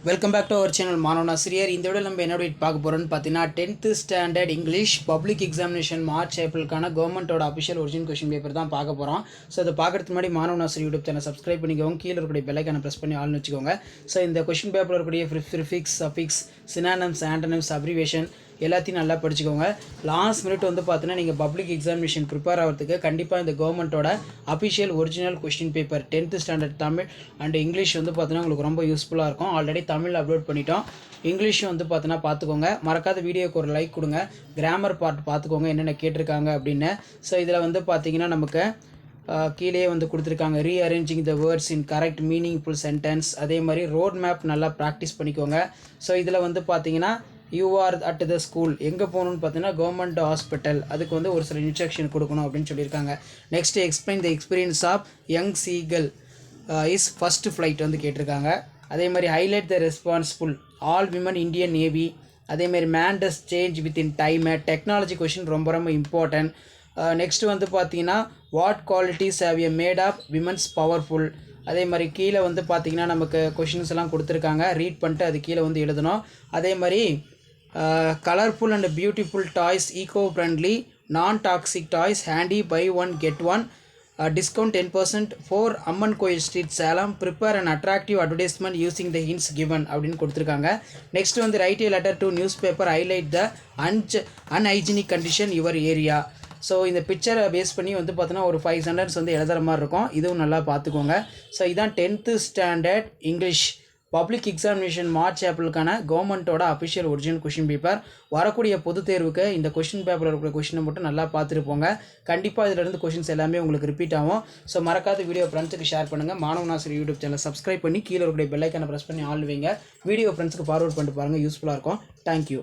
Welcome back to our channel மாணவனாசிரியர். இந்த விட நம்ம என்ன பார்க்க போகிறோம்னு பார்த்தீங்கன்னா 10th standard English public examination March ஏப்ரலுக்கான கவர்மெண்ட்டோட அஃபிஷியல் ஒரிஜினல் கொஸ்டின் பேப்பர் தான் பார்க்க போகிறோம். ஸோ அதை பார்க்கறதுக்கு முன்னாடி மாணவனாசிரியர் யூடியூப் சேனல் சப்ஸ்கிரைப் பண்ணிக்கோங்க. கீழே இருக்கக்கூடிய பெல்லைக்கான ப்ரெஸ் பண்ணி ஆள்னு வச்சுக்கோங்க. ஸோ இந்த கொஸ்டின் பேப்பரில் இருக்கக்கூடிய prefix, suffix, synonyms, antonyms, abbreviation எல்லாத்தையும் நல்லா படிச்சுக்கோங்க. லாஸ்ட் மினிட் வந்து பார்த்தீங்கன்னா நீங்கள் பப்ளிக் எக்ஸாமினேஷன் ப்ரிப்பேர் ஆகிறதுக்கு கண்டிப்பாக இந்த கவர்மெண்ட்டோட official original question paper 10th standard Tamil and English வந்து பார்த்தீங்கன்னா உங்களுக்கு ரொம்ப யூஸ்ஃபுல்லாக இருக்கும். ஆல்ரெடி தமிழ் அப்லோட் பண்ணிட்டோம். இங்கிலீஷும் வந்து பார்த்தீங்கன்னா பார்த்துக்கோங்க. மறக்காத வீடியோக்கு ஒரு லைக் கொடுங்க. கிராமர் பார்ட் பார்த்துக்கோங்க என்னென்ன கேட்டிருக்காங்க அப்படின்னு. ஸோ இதில் வந்து பார்த்தீங்கன்னா நமக்கு கீழே வந்து கொடுத்துருக்காங்க rearranging the words in correct meaningful sentence. அதே மாதிரி ரோட் மேப் நல்லா ப்ராக்டிஸ் பண்ணிக்கோங்க. ஸோ இதில் வந்து பார்த்தீங்கன்னா you are at the school எங்கே போகணுன்னு பார்த்தீங்கன்னா கவர்மெண்ட் ஹாஸ்பிட்டல், அதுக்கு வந்து ஒரு சில இன்ஸ்ட்ரக்ஷன் கொடுக்கணும் அப்படின்னு சொல்லியிருக்காங்க. Next explain the experience of young seagull is first flight வந்து கேட்டிருக்காங்க. அதே மாதிரி highlight the responsible all women Indian navy. அதேமாதிரி man does change within time. Technology question ரொம்ப ரொம்ப இம்பார்ட்டன்ட். நெக்ஸ்ட் வந்து பார்த்தீங்கன்னா what qualities have a made of women's powerful. அதே மாதிரி கீழே வந்து பார்த்தீங்கன்னா நமக்கு கொஷின்ஸ் எல்லாம் கொடுத்துருக்காங்க. ரீட் பண்ணிட்டு அது கீழே வந்து எழுதணும். அதே மாதிரி colourful and beautiful toys, eco friendly, non toxic toys, handy, buy one get one, discount 10% for Amman Koil street Salem, prepare and attractive advertisement using the hints given அப்படின்னு கொடுத்துருக்காங்க. நெக்ஸ்ட் வந்து write a letter to news paper highlight the unhygienic condition your area. So இந்த பிக்சரை base பண்ணி வந்து பார்த்தீங்கன்னா ஒரு 5 sentence வந்து எழுதுகிற மாதிரி இருக்கும். இதுவும் நல்லா பார்த்துக்கோங்க. ஸோ இதான் 10th standard English public examination March ஏப்ரலுக்கான கவர்மெண்ட்டோட அஃபிஷியல் ஒரிஜினல் கொஷின் பேப்பர். வரக்கூடிய பொது தேர்வுக்கு இந்த கொஷின் பேப்பரில் இருக்கிற கொஷினை மட்டும் நல்லா பார்த்துட்டு போங்க. கண்டிப்பாக இதிலிருந்து கொஷின்ஸ் எல்லாமே உங்களுக்கு ரிப்பீட் ஆகும். ஸோ மறக்காத வீடியோ ஃப்ரெண்ட்ஸுக்கு ஷேர் பண்ணுங்கள். மாணவனாசிரியர் யூடியூப் சேனல் சப்ஸ்கிரைப் பண்ணி கீழே இருக்கக்கூடிய பெல்லைக்கான ப்ரெஸ் பண்ணி ஆள் வைங்க. வீடியோ ஃப்ரெண்ட்ஸுக்கு ஃபார்வர்ட் பண்ணிட்டு பாருங்கள், யூஸ்ஃபுல்லாக இருக்கும். தேங்க்யூ.